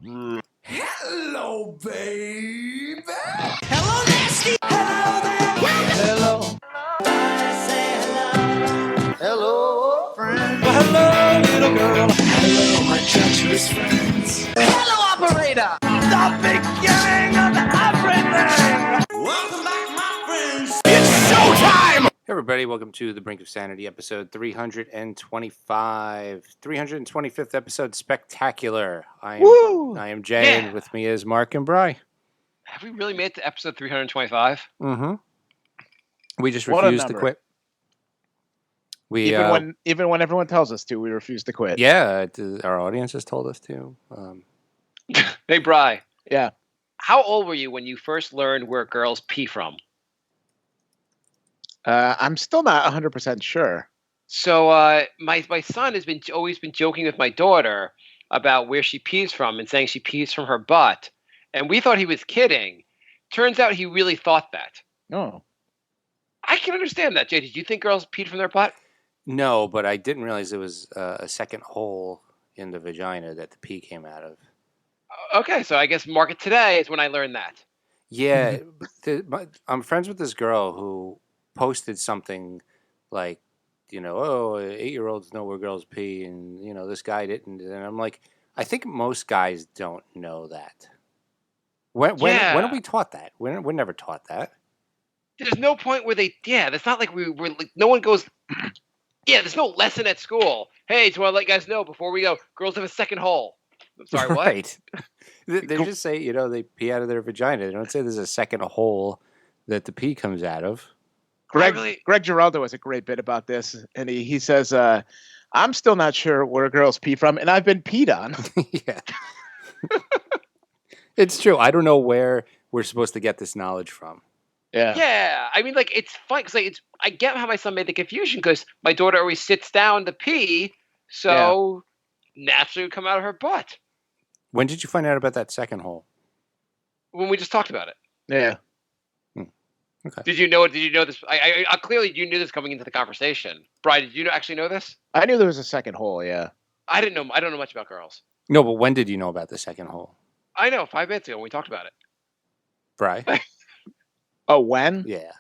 Hello, baby. Hello, nasty. Hello there. Hello. I say hello. Hello, friend. Well, hello, little girl. Hello, my treacherous friends. Hello, operator. The beginning of everything. Welcome back, my friends. It's showtime. Hey everybody, welcome to The Brink of Sanity, episode 325, 325th episode, Spectacular. I am Jay, and with me is Mark and Bry. Have we really made it to episode 325? Mm-hmm. We just refused to quit. Even when everyone tells us to, we refuse to quit. Yeah, our audience has told us to. Hey, Bry. Yeah. How old were you when you first learned where girls pee from? I'm still not 100% sure. So my son has always been joking with my daughter about where she pees from and saying she pees from her butt. And we thought he was kidding. Turns out he really thought that. Oh. I can understand that, Jay. Did you think girls peed from their butt? No, but I didn't realize there was a second hole in the vagina that the pee came out of. Okay, so I guess market today is when I learned that. Yeah, I'm friends with this girl who posted something like, 8-year-olds know where girls pee, and this guy didn't. And I'm like, I think most guys don't know that. When are we taught that? We're never taught that. There's no point where that's not like we're like, no one goes, there's no lesson at school. Hey, just want to let you guys know before we go, girls have a second hole. I'm sorry, what? Right. They just say, they pee out of their vagina. They don't say there's a second hole that the pee comes out of. Greg Giraldo has a great bit about this, and he says, I'm still not sure where girls pee from, and I've been peed on. Yeah. It's true. I don't know where we're supposed to get this knowledge from. Yeah. Yeah. I mean, it's fun because I get how my son made the confusion because my daughter always sits down to pee, so naturally it would come out of her butt. When did you find out about that second hole? When we just talked about it. Yeah. Okay. Did you know this? I clearly you knew this coming into the conversation. Brian, did you actually know this? I knew there was a second hole, yeah. I didn't know. I don't know much about girls. No, but when did you know about the second hole? I know, 5 minutes ago when we talked about it. Bry? Oh, when? Yeah.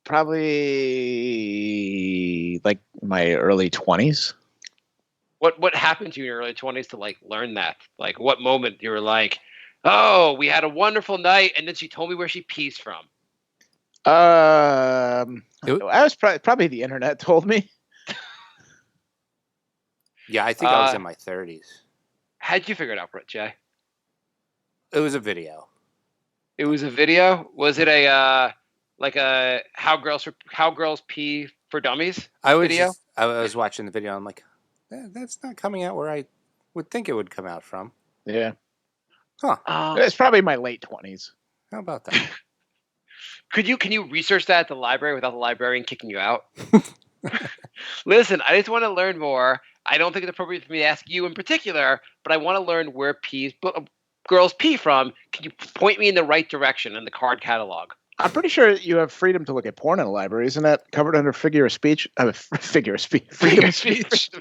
Probably like my early 20s. What happened to you in your early 20s to learn that? Like what moment you were like, oh, we had a wonderful night, and then she told me where she pees from. I was probably the internet told me. Yeah, I think I was in my 30s. How'd you figure it out, Jay? It was a video. It was a video? Was it a how girls pee for dummies video? I was watching the video. I'm like, that's not coming out where I would think it would come out from. Yeah. Huh. It's probably my late 20s. How about that? Can you research that at the library without the librarian kicking you out? Listen, I just want to learn more. I don't think it's appropriate for me to ask you in particular, but I want to learn where girls pee from. Can you point me in the right direction in the card catalog? I'm pretty sure you have freedom to look at porn in the library. Isn't that covered under figure of speech? Freedom of speech.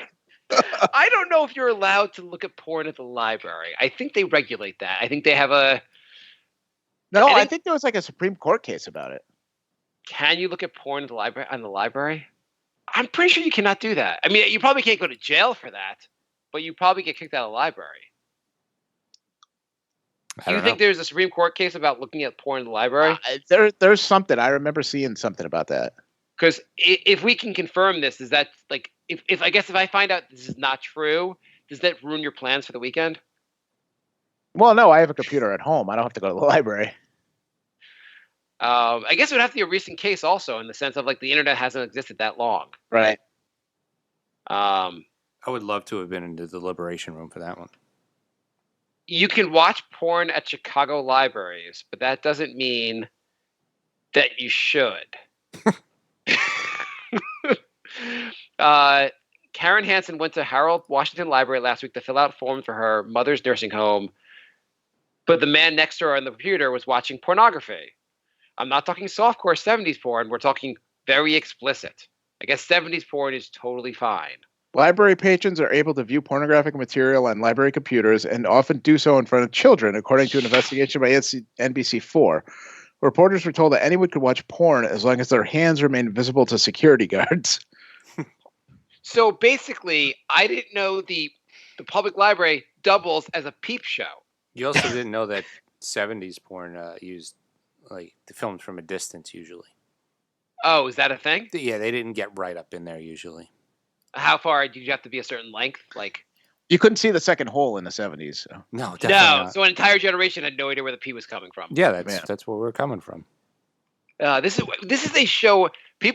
I don't know if you're allowed to look at porn at the library. I think they regulate that. I think they have a... No, I think there was a Supreme Court case about it. Can you look at porn at the library? I'm pretty sure you cannot do that. I mean, you probably can't go to jail for that, but you probably get kicked out of the library. Do you think there's a Supreme Court case about looking at porn in the library? There's something. I remember seeing something about that. Because if we can confirm this, is that if I find out this is not true, does that ruin your plans for the weekend? Well, no, I have a computer at home. I don't have to go to the library. I guess it would have to be a recent case also, in the sense of the internet hasn't existed that long. Right. I would love to have been in the deliberation room for that one. You can watch porn at Chicago libraries, but that doesn't mean that you should. Karen Hansen went to Harold Washington Library last week to fill out forms for her mother's nursing home, but the man next to her on the computer was watching pornography. I'm not talking softcore 70s porn. We're talking very explicit. I guess 70s porn is totally fine. Library patrons are able to view pornographic material on library computers and often do so in front of children, according to an investigation by NBC4. Reporters were told that anyone could watch porn as long as their hands remained visible to security guards. So basically, I didn't know the public library doubles as a peep show. You also didn't know that 70s porn used the filmed from a distance usually. Oh, is that a thing? Yeah, they didn't get right up in there usually. How far did you have to be a certain length? You couldn't see the second hole in the 70s. So. No, definitely not. So an entire generation had no idea where the pee was coming from. Yeah, that's where we're coming from. This is a show.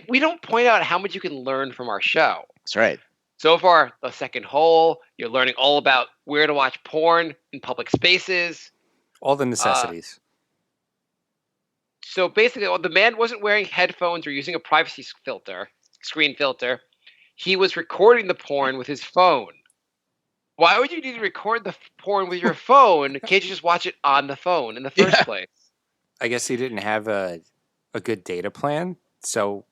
We don't point out how much you can learn from our show. That's right. So far, the second hole, you're learning all about where to watch porn in public spaces. All the necessities. So basically, the man wasn't wearing headphones or using a privacy screen filter. He was recording the porn with his phone. Why would you need to record the porn with your phone? Can't you just watch it on the phone in the first place? I guess he didn't have a good data plan, so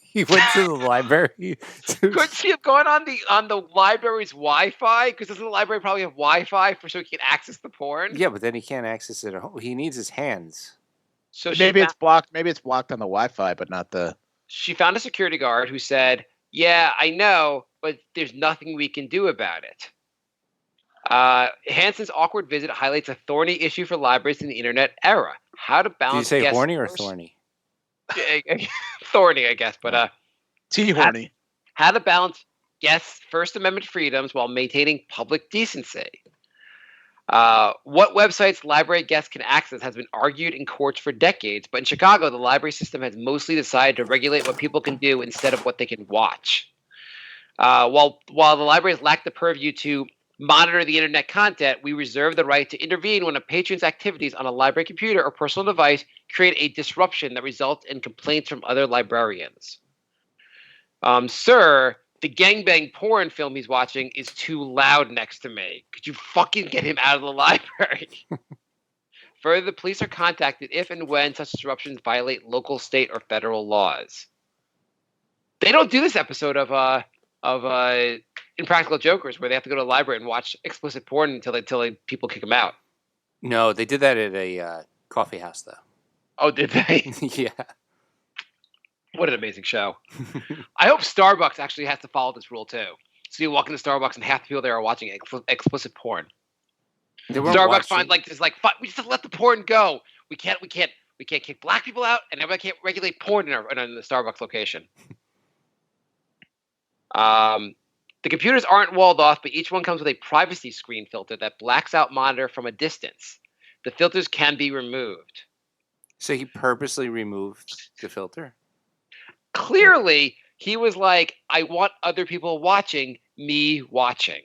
he went to the library. Could she have gone on the library's Wi-Fi? Because doesn't the library probably have Wi-Fi so he can access the porn? Yeah, but then he can't access it at home. He needs his hands. So maybe it's blocked. Maybe it's blocked on the Wi-Fi, but not the. She found a security guard who said, "Yeah, I know, but there's nothing we can do about it." Hanson's awkward visit highlights a thorny issue for libraries in the internet era: how to balance. Did you say horny or thorny? Thorny, I guess, but horny. How to balance guests' First Amendment freedoms while maintaining public decency. What websites library guests can access has been argued in courts for decades, but in Chicago, the library system has mostly decided to regulate what people can do instead of what they can watch. While the libraries lack the purview to monitor the internet content, we reserve the right to intervene when a patron's activities on a library computer or personal device create a disruption that results in complaints from other librarians. Sir, the gangbang porn film he's watching is too loud next to me. Could you fucking get him out of the library? Further, the police are contacted if and when such disruptions violate local, state, or federal laws. They don't do this episode of Impractical Jokers where they have to go to the library and watch explicit porn until people kick them out. No, they did that at a coffee house, though. Oh, did they? Yeah. What an amazing show. I hope Starbucks actually has to follow this rule, too. So you walk into Starbucks and half the people there are watching explicit porn. Starbucks find we just let the porn go. We can't kick black people out, and everybody can't regulate porn in the Starbucks location. The computers aren't walled off, but each one comes with a privacy screen filter that blacks out monitor from a distance. The filters can be removed. So he purposely removed the filter? Clearly, he was like, I want other people watching me watching.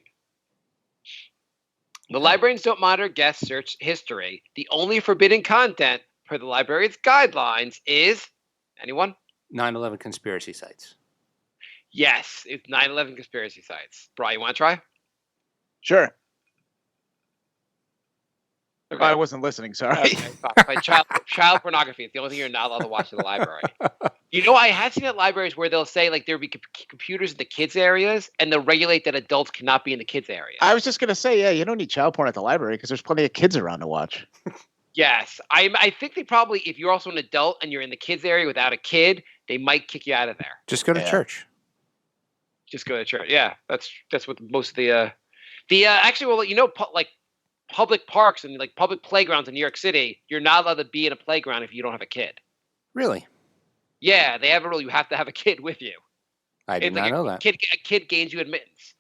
The librarians don't monitor guest search history. The only forbidden content, per the librarian's guidelines, is... Anyone? 9/11 conspiracy sites. Yes, it's 9/11 conspiracy sites. Brian, you want to try? Sure. Okay. I wasn't listening, sorry. Okay, child pornography. It's the only thing you're not allowed to watch in the library. You know, I have seen at libraries where they'll say, there'll be computers in the kids' areas, and they'll regulate that adults cannot be in the kids' area. I was just going to say, yeah, you don't need child porn at the library because there's plenty of kids around to watch. Yes. I think they probably, if you're also an adult and you're in the kids' area without a kid, they might kick you out of there. Just go to church. Just go to church. Yeah, that's what most of the public parks and public playgrounds in New York City, you're not allowed to be in a playground if you don't have a kid. Really? Yeah, they have a rule. You have to have a kid with you. I did not know that. A kid gains you admittance.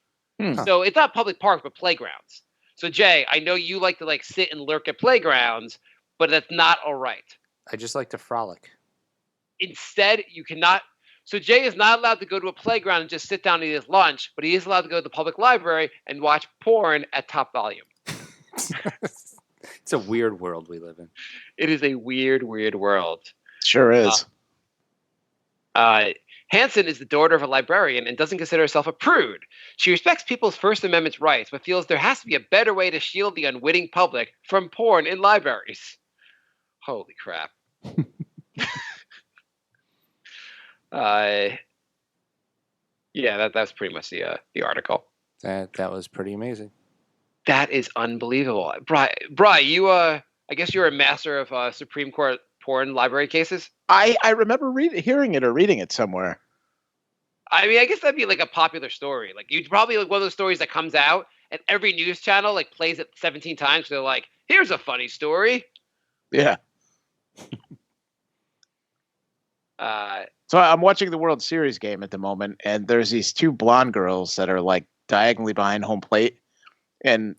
So it's not public parks, but playgrounds. So Jay, I know you like to sit and lurk at playgrounds, but that's not all right. I just like to frolic. Instead, you cannot. So Jay is not allowed to go to a playground and just sit down and eat his lunch, but he is allowed to go to the public library and watch porn at top volume. It's a weird world we live in. It is a weird, weird world. Sure is. Hanson is the daughter of a librarian and doesn't consider herself a prude. She respects people's First Amendment rights, but feels there has to be a better way to shield the unwitting public from porn in libraries. Holy crap. Yeah, that's pretty much the article. That was pretty amazing. That is unbelievable, Bri. You I guess you're a master of Supreme Court porn library cases. I remember hearing it or reading it somewhere. I mean, I guess that'd be like a popular story. Like you'd probably like one of those stories that comes out and every news channel like plays it 17 times. So they're like, "Here's a funny story." Yeah. So I'm watching the World Series game at the moment, and there's these two blonde girls that are like diagonally behind home plate, and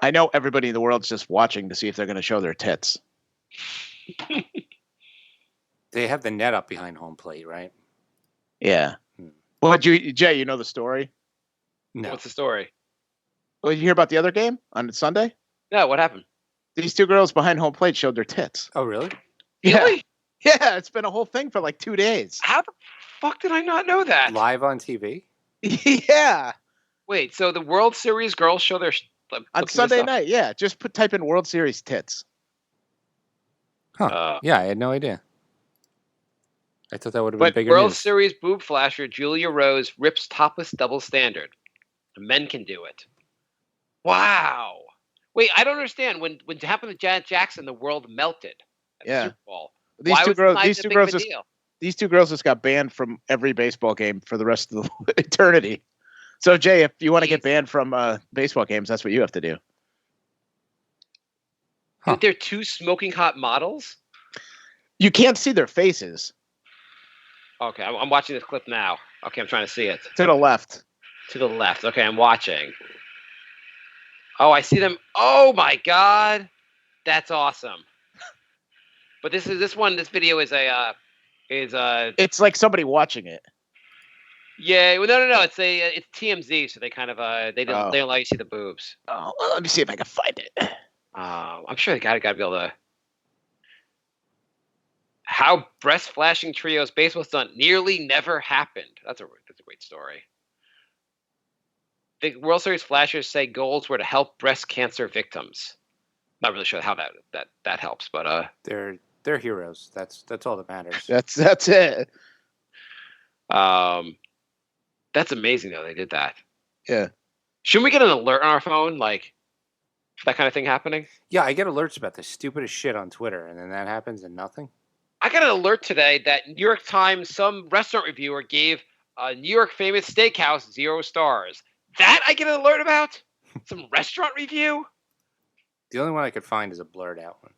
I know everybody in the world's just watching to see if they're going to show their tits. They have the net up behind home plate, right? Yeah. Well, Jay, you know the story? No. What's the story? Well, did you hear about the other game on Sunday? No, what happened? These two girls behind home plate showed their tits. Oh, really? Really? Yeah, it's been a whole thing for like 2 days. How the fuck did I not know that? Live on TV? Yeah. Wait, so the World Series girls show their On Sunday night, yeah. Just type in World Series tits. Huh. Yeah, I had no idea. I thought that would have been bigger World news. Series boob flasher Julia Rose rips topless double standard. The men can do it. Wow. Wait, I don't understand. When it happened to Janet Jackson, the world melted at the Super Bowl. These two girls just got banned from every baseball game for the rest of the eternity. So, Jay, if you want to get banned from baseball games, that's what you have to do. Huh. They're two smoking hot models? You can't see their faces. Okay, I'm watching this clip now. Okay, I'm trying to see it. To the left. To the left. Okay, I'm watching. Oh, I see them. Oh my God, that's awesome. But this video is It's like somebody watching it. Yeah, well, no. It's TMZ, so they kind of they don't allow you to see the boobs. Oh, well, let me see if I can find it. I'm sure they gotta be able to. How breast flashing trios baseball stunt nearly never happened. That's a great story. The World Series flashers say goals were to help breast cancer victims. Not really sure how that helps, but they're heroes. That's all that matters. That's it. That's amazing though they did that. Yeah. Shouldn't we get an alert on our phone, like that kind of thing happening? Yeah, I get alerts about the stupidest shit on Twitter, and then that happens and nothing. I got an alert today that New York Times, some restaurant reviewer gave a New York famous steakhouse 0 stars. That I get an alert about? Some restaurant review? The only one I could find is a blurred out one.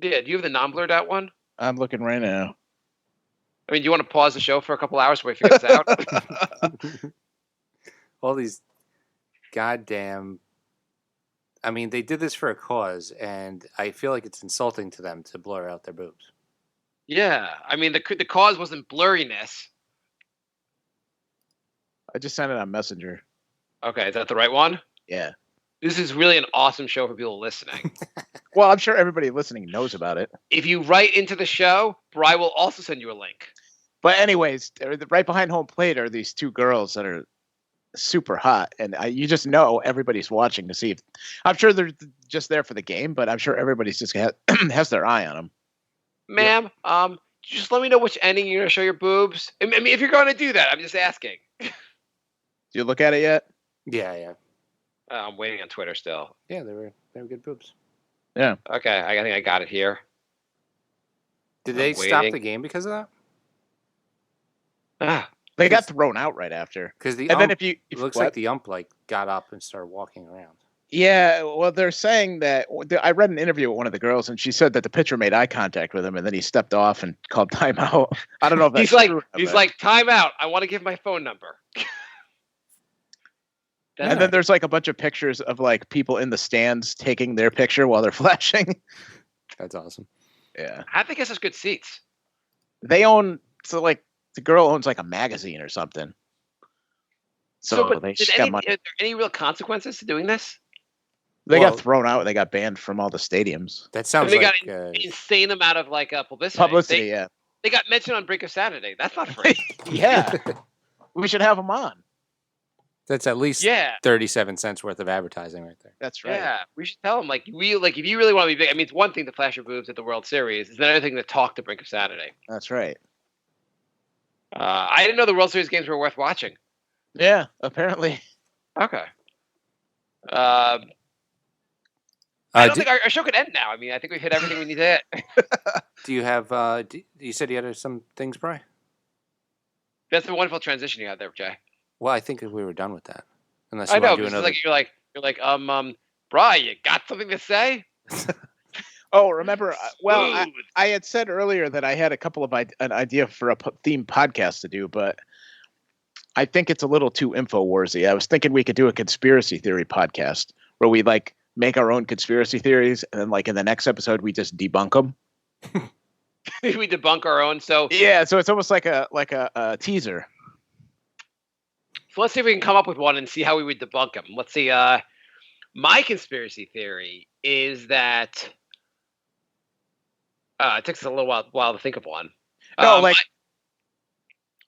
Yeah, do you have the non-blurred out one? I'm looking right now. I mean, do you want to pause the show for a couple hours so we figure this out? All these goddamn... I mean, they did this for a cause, and I feel like it's insulting to them to blur out their boobs. Yeah, I mean, the cause wasn't blurriness. I just sent it on Messenger. Okay, is that the right one? Yeah. This is really an awesome show for people listening. Well, I'm sure everybody listening knows about it. If you write into the show, Bri will also send you a link. But anyways, right behind home plate are these two girls that are super hot, and you just know everybody's watching to see if. I'm sure they're just there for the game, but I'm sure everybody's just has their eye on them. Ma'am, just let me know which ending you're gonna show your boobs. I mean, if you're going to do that, I'm just asking. Did you look at it yet? Yeah. I'm waiting on Twitter still. Yeah, they were good boobs. Yeah. Okay, I think I got it here. Did they stop the game because of that? They got thrown out right after. Because then if it looks like the ump got up and started walking around. Yeah, well, they're saying that I read an interview with one of the girls, and she said that the pitcher made eye contact with him, and then he stepped off and called timeout. I don't know if that's he's like timeout. I want to give my phone number. And then there's like a bunch of pictures of like people in the stands taking their picture while they're flashing. That's awesome. Yeah. I think it's just good seats. They own the girl owns like a magazine or something. So they got money. Are there any real consequences to doing this? They got thrown out. They got banned from all the stadiums. That sounds they got an insane amount of publicity. Yeah. They got mentioned on Brink of Saturday. That's not free. Yeah. We should have them on. That's at least 37 cents worth of advertising right there. That's right. Yeah, we should tell them if you really want to be big. I mean, it's one thing to flash your boobs at the World Series. It's another thing to talk to Brink of Saturday. That's right. I didn't know the World Series games were worth watching. Yeah, apparently. Okay. I don't think our show could end now. I mean, I think we've hit everything we need to hit. Do you have? You said you had some things, Bri? That's a wonderful transition you had there, Jay. Well, I think we were done with that. Unless I you know, want to do because another. you're like, Bri, you got something to say? Oh, remember? Well, Smooth. I had said earlier that I had a couple of an idea for a theme podcast to do, but I think it's a little too InfoWarsy. I was thinking we could do a conspiracy theory podcast where we like make our own conspiracy theories, and then like in the next episode we just debunk them. We debunk our own. So Yeah, so it's almost like a teaser. So let's see if we can come up with one and see how we would debunk them. Let's see. My conspiracy theory is that it takes us a little while to think of one. No, what?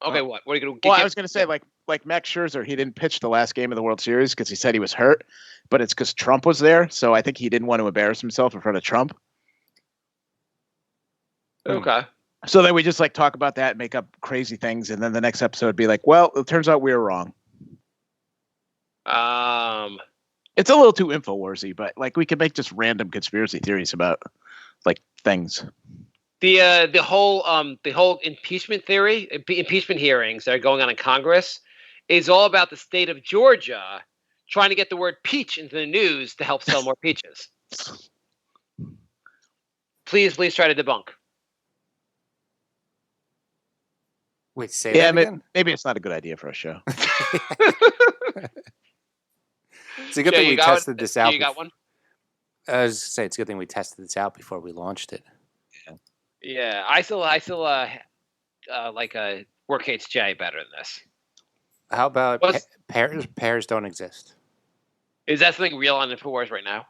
What are you going to? Well, I was going to say like Max Scherzer, he didn't pitch the last game of the World Series because he said he was hurt, but it's because Trump was there, so I think he didn't want to embarrass himself in front of Trump. Okay. So then we just like talk about that, make up crazy things, and then the next episode be like, well, it turns out we were wrong. It's a little too InfoWarsy, but like we could make just random conspiracy theories about like things. The whole impeachment theory, impeachment hearings that are going on in Congress, is all about the state of Georgia trying to get the word peach into the news to help sell more peaches. Please try to debunk. Wait, say that again? Maybe it's not a good idea for a show. It's a good thing we tested this out. You got one? I was going to say, it's a good thing we tested this out before we launched it. Yeah, I still like Work Hates Jay better than this. How about pairs don't exist? Is that something real on InfoWars right now?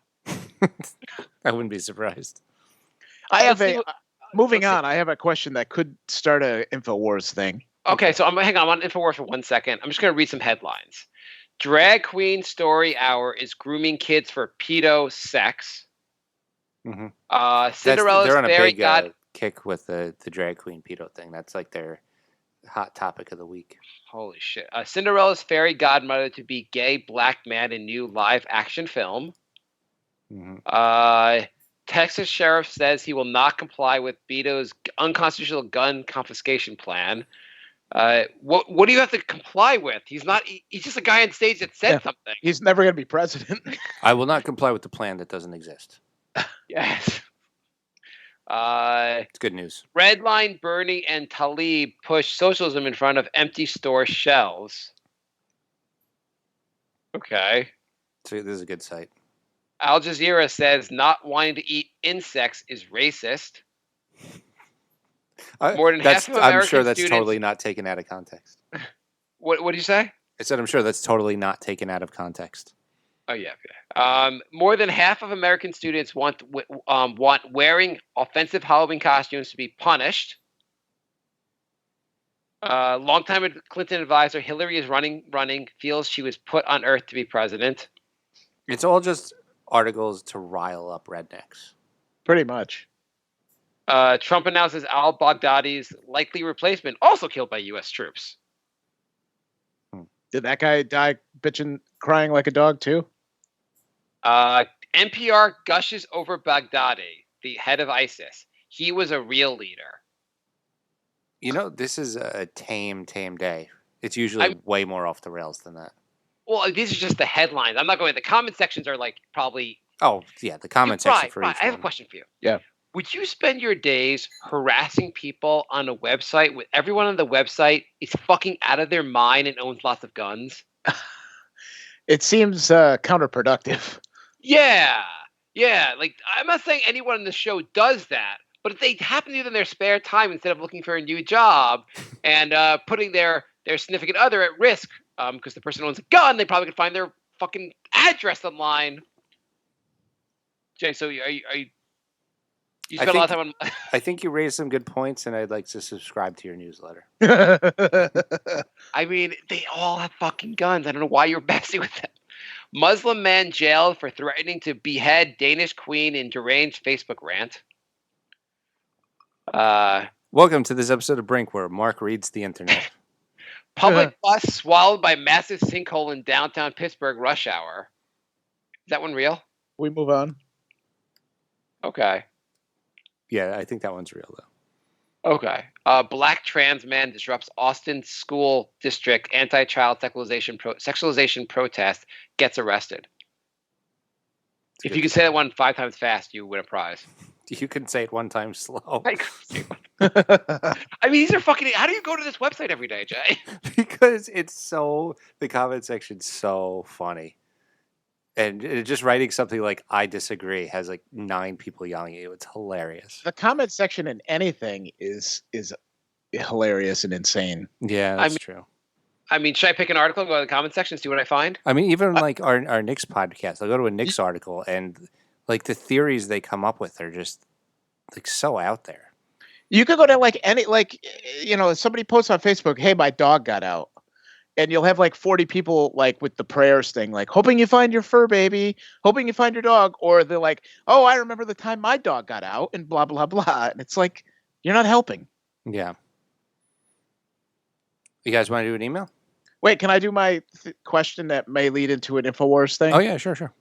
I wouldn't be surprised. Moving on, I have a question that could start a InfoWars thing. Okay, so hang on. I'm on InfoWars for 1 second. I'm just going to read some headlines. Drag Queen Story Hour is grooming kids for pedo sex. Mm-hmm. Cinderella's they're on a fairy big kick with the drag queen pedo thing. That's like their hot topic of the week. Holy shit. Cinderella's fairy godmother to be gay black man in new live action film. Mm-hmm. Texas sheriff says he will not comply with Beto's unconstitutional gun confiscation plan. What do you have to comply with? He's just a guy on stage that said something. He's never going to be president. I will not comply with the plan that doesn't exist. Yes. It's good news. Redline Bernie and Talib push socialism in front of empty store shelves. Okay. So this is a good site. Al Jazeera says not wanting to eat insects is racist. More than half of American I'm sure that's students... totally not taken out of context. What did you say? I said I'm sure that's totally not taken out of context. Oh yeah. More than half of American students want wearing offensive Halloween costumes to be punished. Longtime Clinton advisor Hillary is running. Feels she was put on earth to be president. It's all just articles to rile up rednecks. Pretty much. Trump announces al-Baghdadi's likely replacement, also killed by U.S. troops. Did that guy die bitching, crying like a dog too? NPR gushes over Baghdadi, the head of ISIS. He was a real leader. You know, this is a tame day. It's usually way more off the rails than that. Well, these are just the headlines. I'm not going. The comment sections are like probably. Oh yeah, the comment section for each I have a one. question for you. Yeah. Would you spend your days harassing people on a website with everyone on the website is fucking out of their mind and owns lots of guns? It seems counterproductive. Yeah. Like, I'm not saying anyone on the show does that, but if they happen to do it in their spare time instead of looking for a new job and putting their significant other at risk because the person owns a gun, they probably could find their fucking address online. Jay, so you spend a lot of time on... I think you raised some good points, and I'd like to subscribe to your newsletter. I mean, they all have fucking guns. I don't know why you're messing with them. Muslim man jailed for threatening to behead Danish queen in deranged Facebook rant. Welcome to this episode of Brink, where Mark reads the internet. Public bus swallowed by massive sinkhole in downtown Pittsburgh rush hour. Is that one real? We move on. Okay. Yeah, I think that one's real, though. Okay. Black trans man disrupts Austin school district anti-child sexualization protest, gets arrested. It's If good. you can say that one 5 times fast, you win a prize. You can say it one time slow. I mean, these are fucking. How do you go to this website every day, Jay? Because the comment section's so funny. And just writing something like, I disagree, has like 9 people yelling at you. It's hilarious. The comment section in anything is hilarious and insane. Yeah, that's true. I mean, should I pick an article and go to the comment section and see what I find? I mean, even like our Knicks podcast, I'll go to a Knicks article and like the theories they come up with are just like so out there. You could go to like any, like, you know, somebody posts on Facebook, hey, my dog got out. And you'll have like 40 people like with the prayers thing, like hoping you find your fur baby, hoping you find your dog. Or they're like, oh, I remember the time my dog got out and blah, blah, blah. And it's like, you're not helping. Yeah. You guys want to do an email? Wait, can I do my question that may lead into an InfoWars thing? Oh, yeah, sure.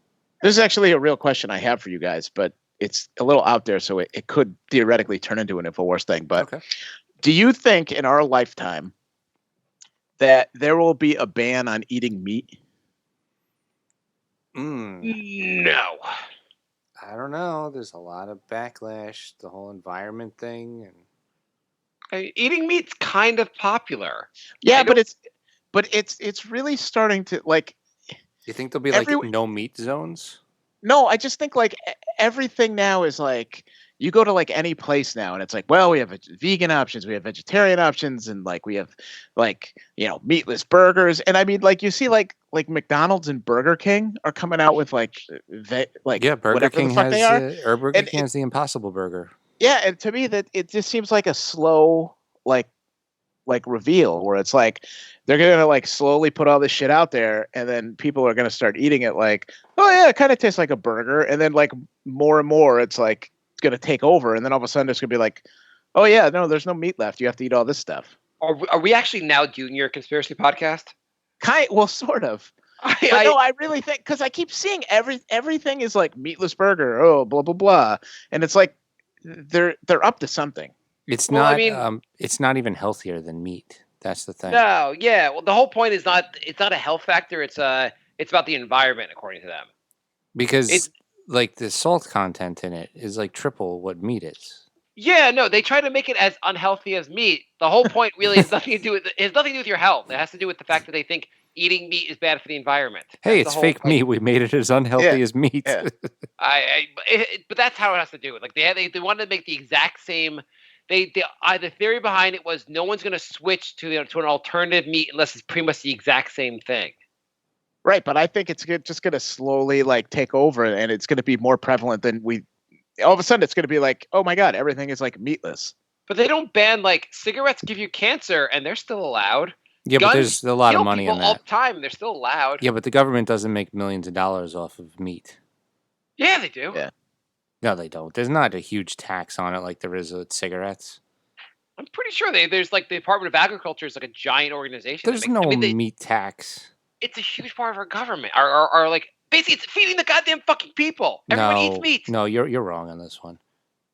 This is actually a real question I have for you guys, but it's a little out there, so it could theoretically turn into an InfoWars thing. But Okay. Do you think in our lifetime that there will be a ban on eating meat? No. I don't know. There's a lot of backlash, the whole environment thing. And Eating meat's kind of popular. Yeah, but it's really starting to like. You think there'll be like no meat zones? No, I just think like everything now is like you go to like any place now and it's like, well, we have vegan options, we have vegetarian options, and like we have like, you know, meatless burgers. And I mean, like you see like McDonald's and Burger King are coming out with like yeah, Burger King the fuck has they are. or Burger King has the Impossible Burger. Yeah, and to me that it just seems like a slow like reveal where it's like they're gonna like slowly put all this shit out there and then people are gonna start eating it like, oh yeah, it kind of tastes like a burger, and then like more and more it's like it's gonna take over, and then all of a sudden it's gonna be like, oh yeah, no, there's no meat left, you have to eat all this stuff. Are we actually now doing your conspiracy podcast? Well, sort of. No, I really think, because I keep seeing everything is like meatless burger, oh blah blah blah, and it's like they're up to something. It's not. It's not even healthier than meat. That's the thing. No, yeah. Well, the whole point is not. It's not a health factor. It's about the environment, according to them. Because like the salt content in it is like triple what meat is. Yeah, no, they try to make it as unhealthy as meat. The whole point really has nothing to do with. It has nothing to do with your health. It has to do with the fact that they think eating meat is bad for the environment. Hey, it's fake meat. We made it as unhealthy as meat. Yeah. But that's how it has to do it. Like they wanted to make the exact same. The theory behind it was no one's going to switch to an alternative meat unless it's pretty much the exact same thing. Right, but I think it's just going to slowly like take over, and it's going to be more prevalent than we. All of a sudden, it's going to be like, oh my god, everything is like meatless. But they don't ban like cigarettes give you cancer, and they're still allowed. Yeah, but there's a lot of money in that all the time. They're still allowed. Yeah, but the government doesn't make millions of dollars off of meat. Yeah, they do. Yeah. No, they don't. There's not a huge tax on it like there is with cigarettes. I'm pretty sure there's like the Department of Agriculture is like a giant organization. There's no meat tax. It's a huge part of our government. Our like basically it's feeding the goddamn fucking people. Everyone eats meat. No, you're wrong on this one.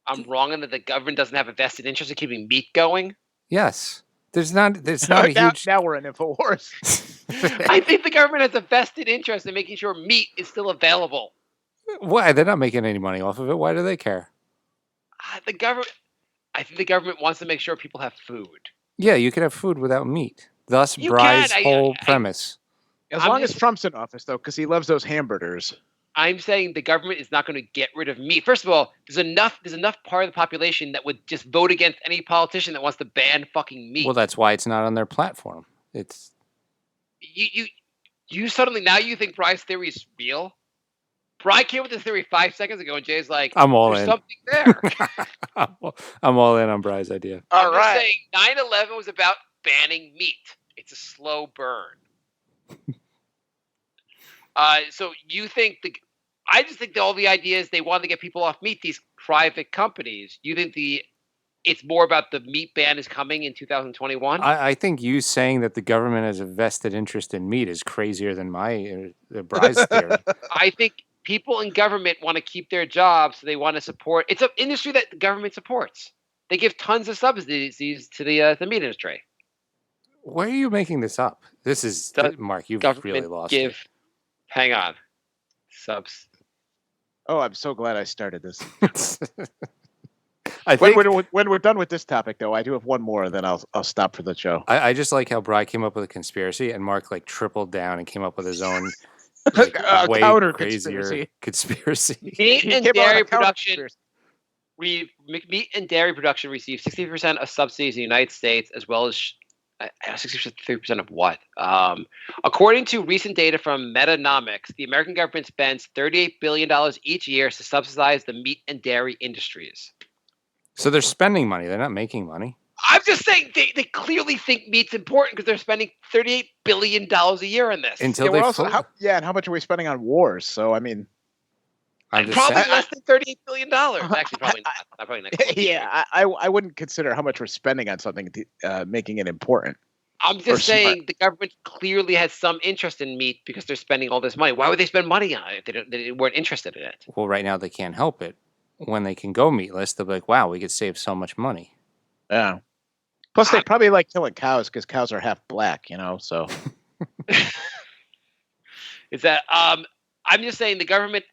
I'm wrong in that the government doesn't have a vested interest in keeping meat going. Yes. There's not a huge. Now we're in InfoWars. I think the government has a vested interest in making sure meat is still available. Why? They're not making any money off of it. Why do they care? I think the government wants to make sure people have food. Yeah, you could have food without meat. Thus, Bry's whole premise. As long as Trump's in office, though, because he loves those hamburgers. I'm saying the government is not going to get rid of meat. First of all, there's enough part of the population that would just vote against any politician that wants to ban fucking meat. Well, that's why it's not on their platform. It's you suddenly now you think Bry's theory is real? Bry came with this theory 5 seconds ago, and Jay's like, I'm all there's in. something there. I'm all in on Bry's idea. I'm just saying 9/11 was about banning meat. It's a slow burn. So you think I just think all the idea is they want to get people off meat, these private companies. You think it's more about the meat ban is coming in 2021. I think you saying that the government has a vested interest in meat is crazier than my Bry's theory. I think people in government want to keep their jobs, so they want to support. It's an industry that the government supports. They give tons of subsidies to the meat industry. Why are you making this up? This is Mark. You've really lost it. Hang on, subs. Oh, I'm so glad I started this. I think when we're done with this topic, though, I do have one more. Then I'll stop for the show. I just like how Bry came up with a conspiracy, and Mark like tripled down and came up with his own way counter crazier conspiracy. Meat and dairy production. Meat and dairy production receive 60% of subsidies in the United States, as well as 63% of what? According to recent data from Metanomics, the American government spends $38 billion each year to subsidize the meat and dairy industries. So they're spending money. They're not making money. I'm just saying they clearly think meat's important because they're spending $38 billion a year on this. Until and how much are we spending on wars? So, I mean... Probably less than $38 billion. Actually, probably not. Probably not. Yeah, I wouldn't consider how much we're spending on something making it important. I'm just saying the government clearly has some interest in meat because they're spending all this money. Why would they spend money on it if they weren't interested in it? Well, right now they can't help it. When they can go meatless, they'll be like, wow, we could save so much money. Yeah. Plus, they probably like killing cows because cows are half black, so. Is that I'm just saying the government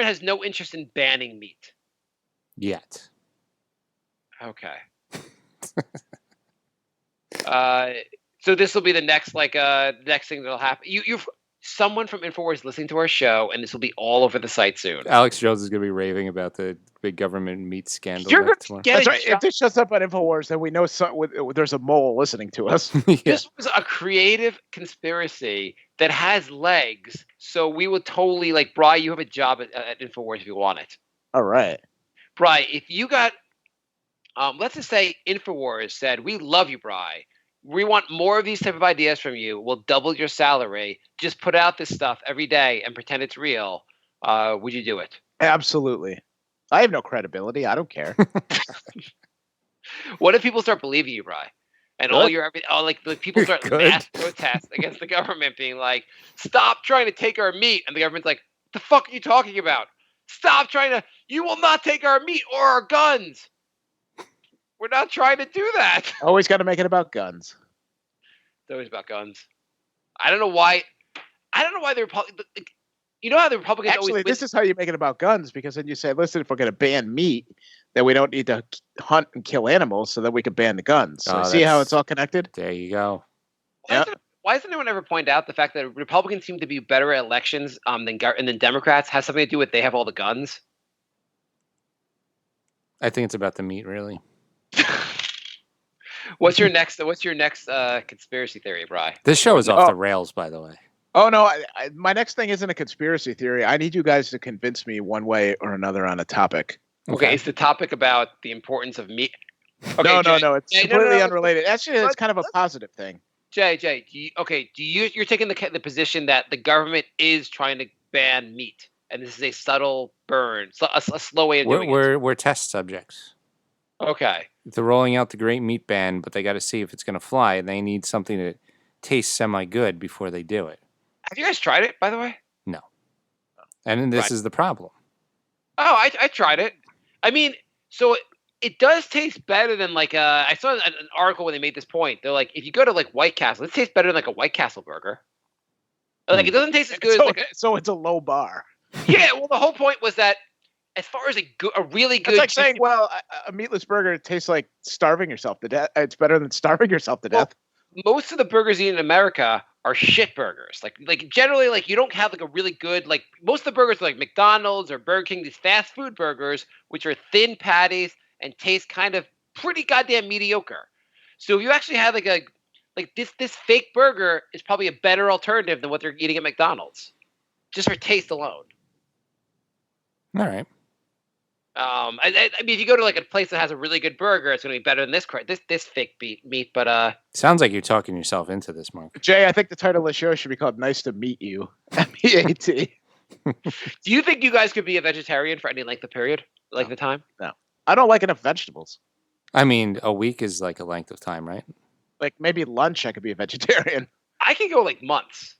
has no interest in banning meat. Yet. Okay. So this will be the next next thing that'll happen. You've someone from InfoWars listening to our show, and this will be all over the site soon. Alex Jones is going to be raving about the big government meat scandal. That's right. If this shows up on InfoWars, then we know there's a mole listening to us. Yeah. This was a creative conspiracy that has legs, so we will totally Bri, you have a job at InfoWars if you want it. All right. Bri, if you got, let's just say InfoWars said, we love you, Bri. We want more of these type of ideas from you. We'll double your salary. Just put out this stuff every day and pretend it's real. Would you do it? Absolutely. I have no credibility. I don't care. What if people start believing you, Bri? And people start mass protests against the government, being like, "Stop trying to take our meat," and the government's like, "The fuck are you talking about? Stop trying to! You will not take our meat or our guns. We're not trying to do that." Always got to make it about guns. It's always about guns. I don't know why the Republicans. You know how the Republicans actually. This is how you make it about guns, because then you say, "Listen, if we're going to ban meat, then we don't need to hunt and kill animals, so that we can ban the guns." So see how it's all connected? There you go. Why does anyone ever point out the fact that Republicans seem to be better at elections than Democrats? Has something to do with they have all the guns? I think it's about the meat, really. What's your next conspiracy theory, Bri? This show is off the rails, by the way. Oh no! My next thing isn't a conspiracy theory. I need you guys to convince me one way or another on a topic. Okay, is the topic about the importance of meat? Okay, no. It's completely unrelated. Actually, it's kind of a positive thing. Jay, you're taking the position that the government is trying to ban meat, and this is a subtle burn, a slow way of doing it. We're test subjects. Okay. They're rolling out the great meat ban, but they got to see if it's going to fly, and they need something that tastes semi-good before they do it. Have you guys tried it, by the way? No. And this is the problem. Oh, I tried it. I mean, so it does taste better than I saw an article when they made this point. They're like, if you go to White Castle, it tastes better than a White Castle burger. It doesn't taste as good so it's a low bar. Yeah, well, the whole point was that as far as a really good... It's like saying, a meatless burger tastes like starving yourself to death. It's better than starving yourself to death. Most of the burgers eaten in America are shit burgers. Generally, you don't have a really good, most of the burgers are McDonald's or Burger King, these fast food burgers, which are thin patties and taste kind of pretty goddamn mediocre. So if you actually have this fake burger is probably a better alternative than what they're eating at McDonald's, just for taste alone. All right. I mean, if you go to a place that has a really good burger, it's going to be better than this fake meat. But sounds like you're talking yourself into this, Mark. Jay, I think the title of the show should be called "Nice to Meet You." MEAT. Do you think you guys could be a vegetarian for any length of period, the time? No, I don't like enough vegetables. I mean, a week is like a length of time, right? Like maybe lunch, I could be a vegetarian. I can go like months.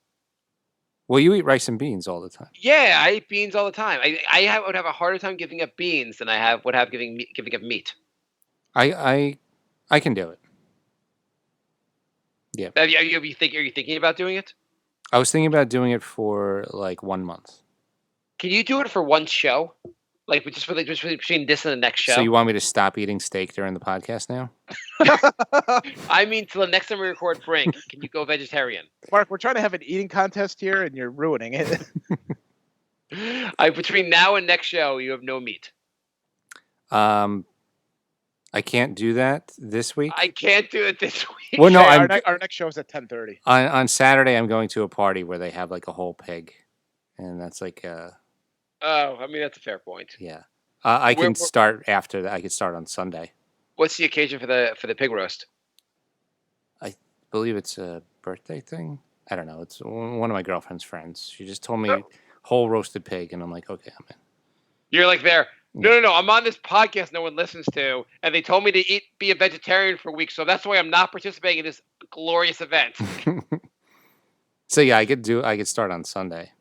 Well, you eat rice and beans all the time. Yeah, I eat beans all the time. Would have a harder time giving up beans than would have giving up meat. I can do it. Yeah. Are you thinking about doing it? I was thinking about doing it for like 1 month. Can you do it for one show? Like just between this and the next show? So you want me to stop eating steak during the podcast now? I mean, till the next time we record Brink, can you go vegetarian? Mark, we're trying to have an eating contest here, and you're ruining it. Between now and next show, you have no meat. I can't do that this week. I can't do it this week. Well, no, our next show is at 10:30. On Saturday, I'm going to a party where they have like a whole pig, and that's like Oh, I mean that's a fair point. yeah. I can start after that. I could start on Sunday. What's the occasion for the pig roast? I believe it's a birthday thing. I don't know. It's one of my girlfriend's friends. She just told me whole roasted pig, and I'm like, okay, I'm in. You're like there. No. I'm on this podcast no one listens to, and they told me to be a vegetarian for a week, so that's why I'm not participating in this glorious event. So yeah, I could start on Sunday.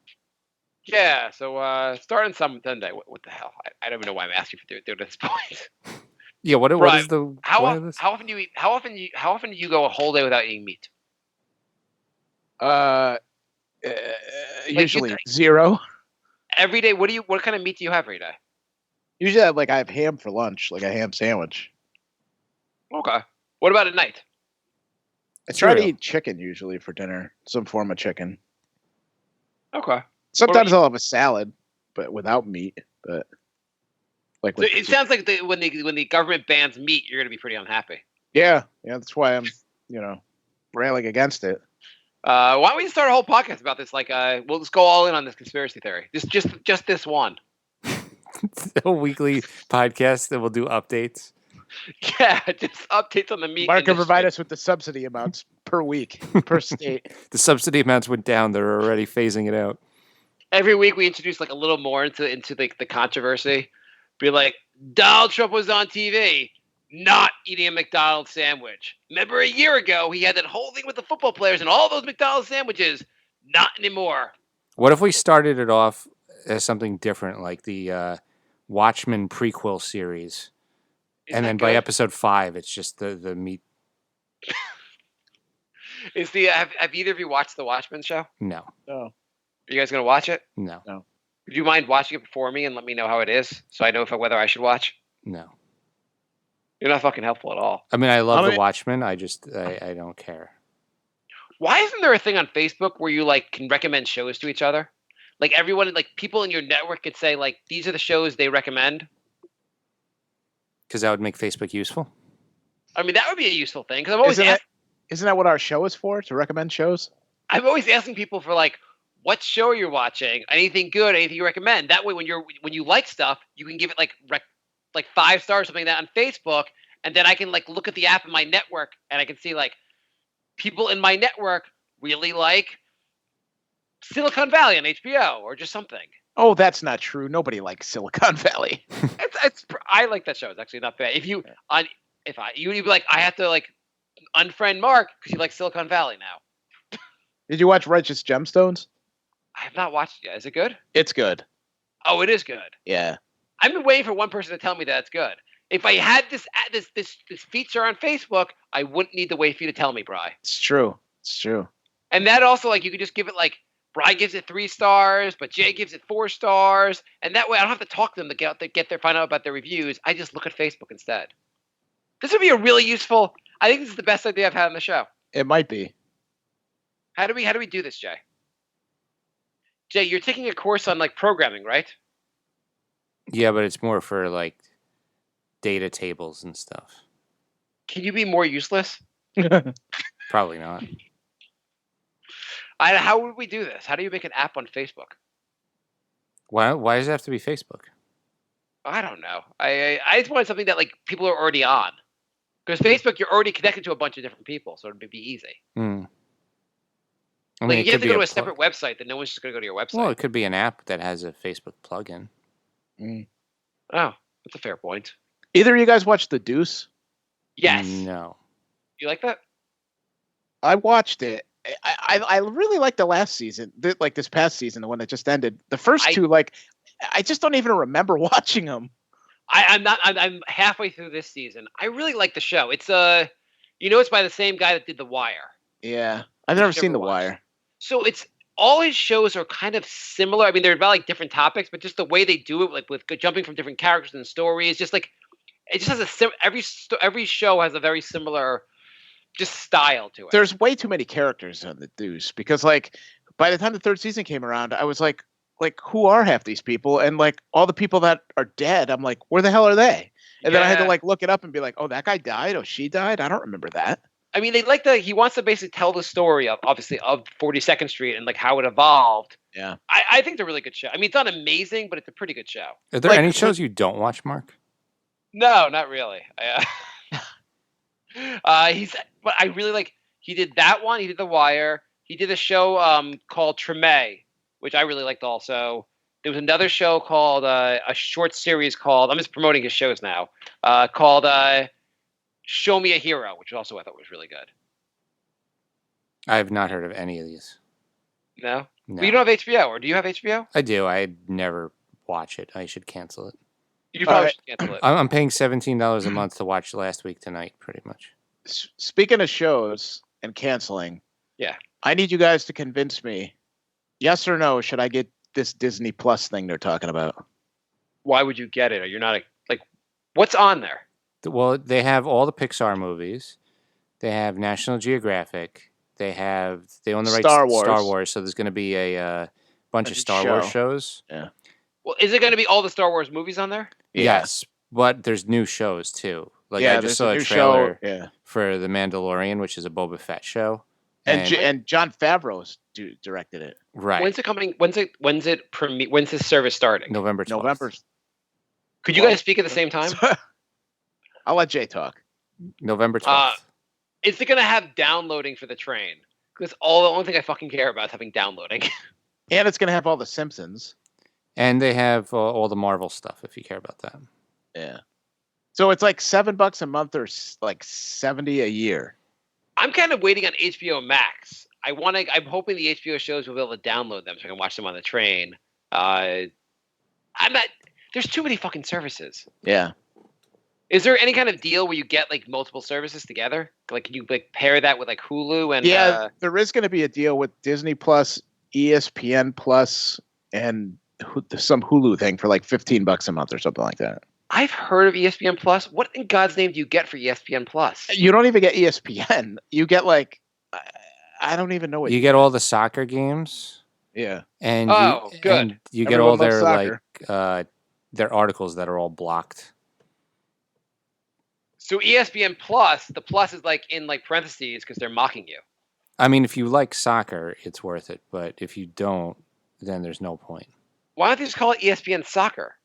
Yeah, so start on Sunday. What the hell? I don't even know why I'm asking for doing this point. Yeah, what is the how often do you eat? How often do you go a whole day without eating meat? Usually 0. Every day. What kind of meat do you have every day? Usually, I have ham for lunch, like a ham sandwich. Okay. What about at night? I try to eat chicken usually for dinner, some form of chicken. Okay. Sometimes I'll have a salad, but without meat. But so it sounds like when the government bans meat, you're going to be pretty unhappy. Yeah, that's why I'm, railing against it. Why don't we start a whole podcast about this? Like, we'll just go all in on this conspiracy theory. Just this one. A weekly podcast that will do updates. Yeah, just updates on the meat. Mark can provide us with the subsidy amounts per week, per state. The subsidy amounts went down. They're already phasing it out. Every week we introduce like a little more into the controversy. Be like, Donald Trump was on TV, not eating a McDonald's sandwich. Remember a year ago he had that whole thing with the football players and all those McDonald's sandwiches. Not anymore. What if we started it off as something different, like the Watchmen prequel series, and then by episode 5, it's just the meat. Have either of you watched the Watchmen show? No. Are you guys gonna watch it? No. Would you mind watching it before me and let me know how it is, so I know whether I should watch? No. You're not fucking helpful at all. I mean, I love the Watchmen. I don't care. Why isn't there a thing on Facebook where you like can recommend shows to each other? Like everyone, like people in your network could say like these are the shows they recommend. Because that would make Facebook useful. I mean, that would be a useful thing. Because I'm always isn't that what our show is for? To recommend shows? I'm always asking people for like, what show you're watching, anything good, anything you recommend. That way, when you like stuff, you can give it like 5 stars, something like that on Facebook, and then I can like look at the app in my network and I can see like people in my network really like Silicon Valley on HBO or just something. Oh, that's not true. Nobody likes Silicon Valley. I like that show. It's actually not bad. You'd be like, I have to like unfriend Mark because you like Silicon Valley now. Did you watch Righteous Gemstones? I have not watched it yet. Is it good? It's good. Oh, it is good. Yeah. I've been waiting for one person to tell me that it's good. If I had this feature on Facebook, I wouldn't need to wait for you to tell me, Bri. It's true. And that also, like, you could just give it like Bri gives it 3 stars, but Jay gives it 4 stars, and that way I don't have to talk to them to find out about their reviews. I just look at Facebook instead. This would be a really useful. I think this is the best idea I've had on the show. It might be. How do we do this, Jay? Jay, you're taking a course on like programming, right? Yeah, but it's more for like data tables and stuff. Can you be more useless? Probably not. How would we do this? How do you make an app on Facebook? Why does it have to be Facebook? I don't know. I just wanted something that like people are already on. Because Facebook, you're already connected to a bunch of different people, so it'd be easy. I mean, like you have to go to a separate website, then no one's just going to go to your website. Well, it could be an app that has a Facebook plugin. Oh, that's a fair point. Either of you guys watch The Deuce? Yes. No. You like that? I watched it. I really liked the last season, like this past season, the one that just ended. The first two, like, I just don't even remember watching them. I'm halfway through this season. I really like the show. It's it's by the same guy that did The Wire. Yeah, I've never seen The Wire. So it's all his shows are kind of similar. I mean, they're about like different topics, but just the way they do it, like with jumping from different characters and stories, just like it just has every show has a very similar just style to it. There's way too many characters on the Deuce because, like, by the time the third season came around, I was like, who are half these people? And like all the people that are dead, I'm like, where the hell are they? And then I had to like look it up and be like, oh, that guy died. Oh, she died. I don't remember that. I mean, he wants to basically tell the story of 42nd Street and like how it evolved. Yeah. I think it's a really good show. I mean, it's not amazing, but it's a pretty good show. Are there any shows you don't watch, Mark? No, not really. But I really like, he did that one. He did The Wire. He did a show called Treme, which I really liked also. There was another show called, a short series called, I'm just promoting his shows now, called Show Me a Hero, which also I thought was really good. I have not heard of any of these. No? Well, you don't have HBO, or do you have HBO? I do. I never watch it. I should cancel it. You probably should cancel it. I'm paying $17 a month to watch Last Week Tonight, pretty much. Speaking of shows and canceling, yeah, I need you guys to convince me, yes or no, should I get this Disney Plus thing they're talking about? Why would you get it? Or you're not what's on there? Well, they have all the Pixar movies. They have National Geographic. They own the rights to Star Wars, so there's going to be a bunch of Star Wars shows. Yeah. Well, is it going to be all the Star Wars movies on there? Yes, but there's new shows too. Like I just saw a trailer for The Mandalorian, which is a Boba Fett show. And Jon Favreau directed it. Right. When's it coming? When's this service starting? November 12th. Could you guys speak at the same time? I'll let Jay talk. November 12th. Is it going to have downloading for the train? Because the only thing I fucking care about is having downloading. And it's going to have all the Simpsons. And they have all the Marvel stuff, if you care about that. Yeah. So it's like $7 a month or like $70 a year. I'm kind of waiting on HBO Max. I'm hoping the HBO shows will be able to download them so I can watch them on the train. There's too many fucking services. Yeah. Is there any kind of deal where you get like multiple services together? Like, can you like pair that with like Hulu and? Yeah, there is going to be a deal with Disney Plus, ESPN Plus, and some Hulu thing for like $15 a month or something like that. I've heard of ESPN Plus. What in God's name do you get for ESPN Plus? You don't even get ESPN. You get like, I don't even know what you get. All the soccer games. Yeah. And good. And you get all their their articles that are all blocked. So ESPN Plus, the plus is like in like parentheses because they're mocking you. I mean, if you like soccer, it's worth it. But if you don't, then there's no point. Why don't they just call it ESPN Soccer?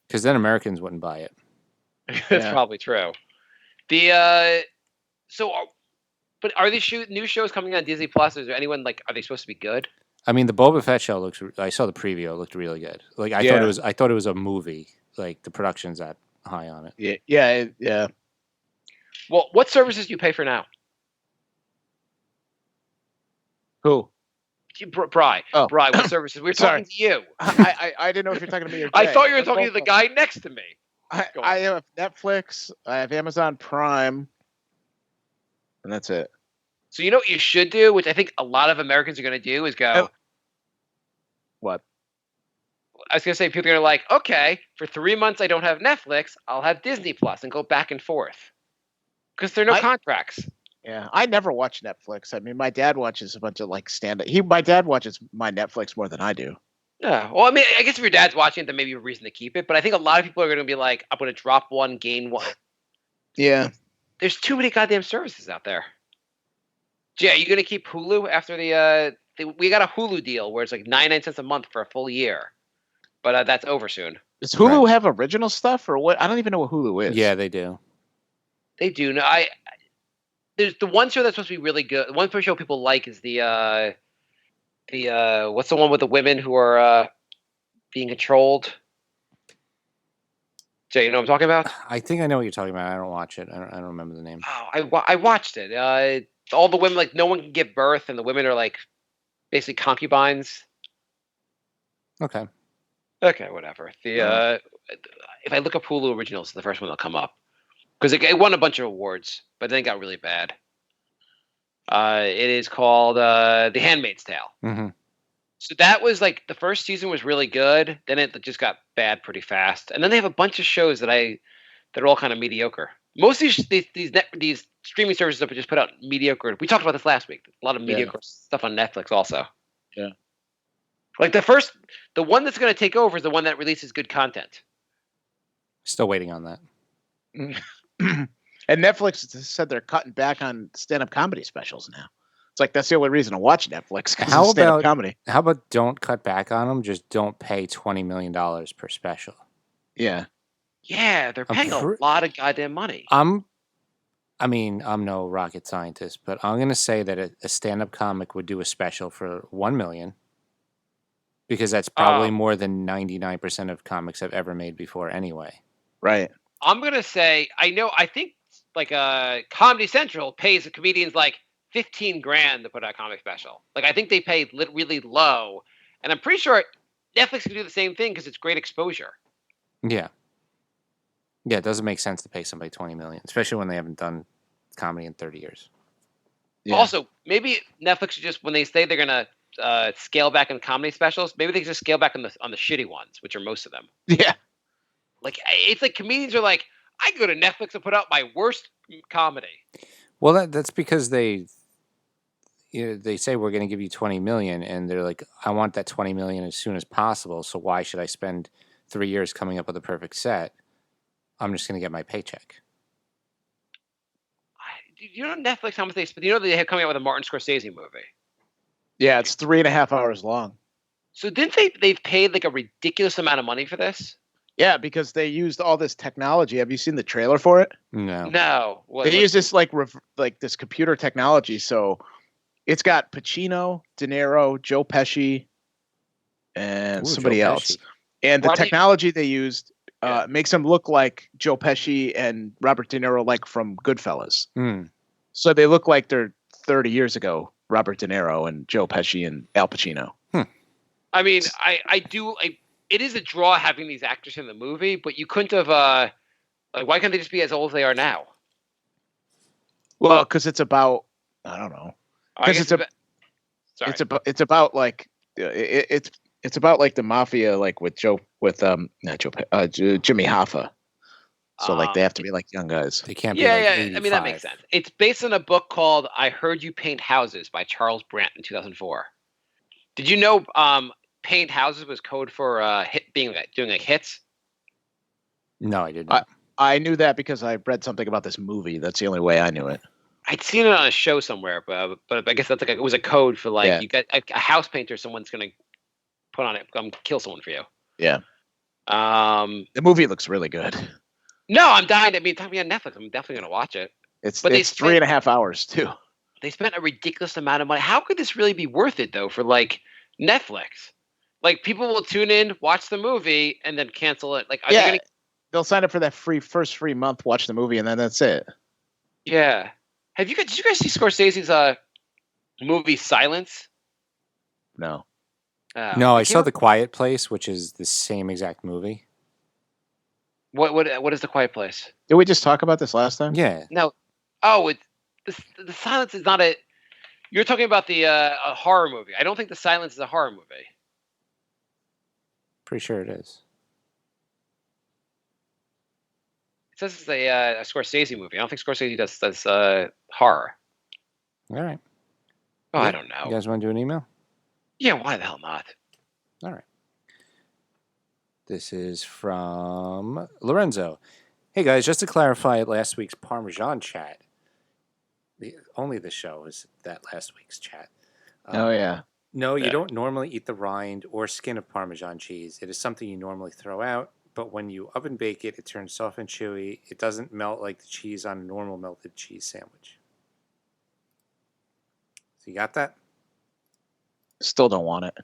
Because then Americans wouldn't buy it. That's probably true. But are these new shows coming on Disney Plus? Is there anyone are they supposed to be good? I mean, the Boba Fett show I saw the preview. It looked really good. Like I thought it was a movie. Like the production's that high on it. Yeah. Well, what services do you pay for now? Who? Bri. Oh. Bri, what services? We're talking to you. I didn't know if you're talking to me or Jay. I thought you were talking to the guy next to me. I have Netflix. I have Amazon Prime. And that's it. So you know what you should do, which I think a lot of Americans are going to do, is go. What? I was going to say people are like, okay, for 3 months I don't have Netflix. I'll have Disney Plus and go back and forth. Because there are no contracts. Yeah, I never watch Netflix. I mean, my dad watches a bunch of stand-up. My dad watches my Netflix more than I do. Yeah, well, I mean, I guess if your dad's watching it, then maybe a reason to keep it. But I think a lot of people are going to be like, I'm going to drop one, gain one. Yeah. There's too many goddamn services out there. Jay, are you going to keep Hulu after we got a Hulu deal where it's like 99 cents a month for a full year. But that's over soon. Does Hulu have original stuff or what? I don't even know what Hulu is. Yeah, they do. They do. No, there's the one show that's supposed to be really good. One show people like is the what's the one with the women who are being controlled? Jay, you know what I'm talking about? I think I know what you're talking about. I don't watch it. I don't remember the name. Oh, I watched it. All the women, like, no one can give birth, and the women are like basically concubines. Okay. Okay, whatever. If I look up Hulu originals, it's the first one that'll come up because it won a bunch of awards, but then it got really bad. It is called The Handmaid's Tale. Mm-hmm. So that was like the first season was really good. Then it just got bad pretty fast, and then they have a bunch of shows that are all kind of mediocre. Most of these streaming services have just put out mediocre. We talked about this last week. A lot of mediocre stuff on Netflix also. Yeah. Like the one that's going to take over is the one that releases good content. Still waiting on that. And Netflix said they're cutting back on stand-up comedy specials now. It's like that's the only reason to watch Netflix. How stand-up comedy? How about don't cut back on them? Just don't pay $20 million per special. Yeah. Yeah, they're paying a lot of goddamn money. I'm no rocket scientist, but I'm going to say that a stand-up comic would do a special for $1 million because that's probably more than 99% of comics have ever made before anyway. Right. I'm going to say, I think like Comedy Central pays the comedians like $15,000 to put out a comic special. Like, I think they pay really low, and I'm pretty sure Netflix can do the same thing because it's great exposure. Yeah. Yeah, it doesn't make sense to pay somebody $20 million, especially when they haven't done comedy in 30 years. Yeah. Also, maybe Netflix should just, when they say they're gonna scale back on comedy specials, maybe they can just scale back on the shitty ones, which are most of them. Yeah. Like, it's like comedians are like, I go to Netflix and put out my worst comedy. Well, that's because they say we're going to give you $20 million, and they're like, I want that $20 million as soon as possible. So why should I spend 3 years coming up with a perfect set? I'm just going to get my paycheck. You know Netflix, how much they spend? You know they have coming out with a Martin Scorsese movie. Yeah, it's 3.5 hours long. So didn't they've paid like a ridiculous amount of money for this? Yeah, because they used all this technology. Have you seen the trailer for it? No. They use this like this computer technology. So it's got Pacino, De Niro, Joe Pesci, and somebody else. And the technology they used makes them look like Joe Pesci and Robert De Niro, like from Goodfellas. Mm. So they look like they're 30 years ago, Robert De Niro and Joe Pesci and Al Pacino. I mean, it is a draw having these actors in the movie, but you couldn't have, like, why can't they just be as old as they are now? Well, because it's about, I don't know. Because it's about like, it's about like the mafia, like with Jimmy Hoffa. So like they have to be like young guys. They can't be like 85. I mean, that makes sense. It's based on a book called I Heard You Paint Houses by Charles Brandt in 2004. Did you know paint houses was code for doing like hits? No, I did not. I knew that because I read something about this movie. That's the only way I knew it. I'd seen it on a show somewhere, but I guess that's like it was a code for like you got a house painter. Someone's gonna put on it, kill someone for you. Yeah. The movie looks really good. No, I'm dying. I mean, talking on Netflix, I'm definitely gonna watch it. It's 3.5 hours too. They spent a ridiculous amount of money. How could this really be worth it though for like Netflix? Like people will tune in, watch the movie, and then cancel it. Like they'll sign up for that first free month, watch the movie, and then that's it. Yeah. Did you guys see Scorsese's movie Silence? No. No, I saw The Quiet Place, which is the same exact movie. What is The Quiet Place? Did we just talk about this last time? Yeah. No. Oh, the Silence is not a. You're talking about the a horror movie. I don't think The Silence is a horror movie. Pretty sure it is. It says it's a Scorsese movie. I don't think Scorsese does horror. All right. Oh, I don't know. You guys want to do an email? Yeah, why the hell not? All right. This is from Lorenzo. Hey, guys, just to clarify last week's Parmesan chat. Only the show is that last week's chat. Oh, yeah. No, you don't normally eat the rind or skin of Parmesan cheese. It is something you normally throw out, but when you oven bake it, it turns soft and chewy. It doesn't melt like the cheese on a normal melted cheese sandwich. So you got that? Still don't want it.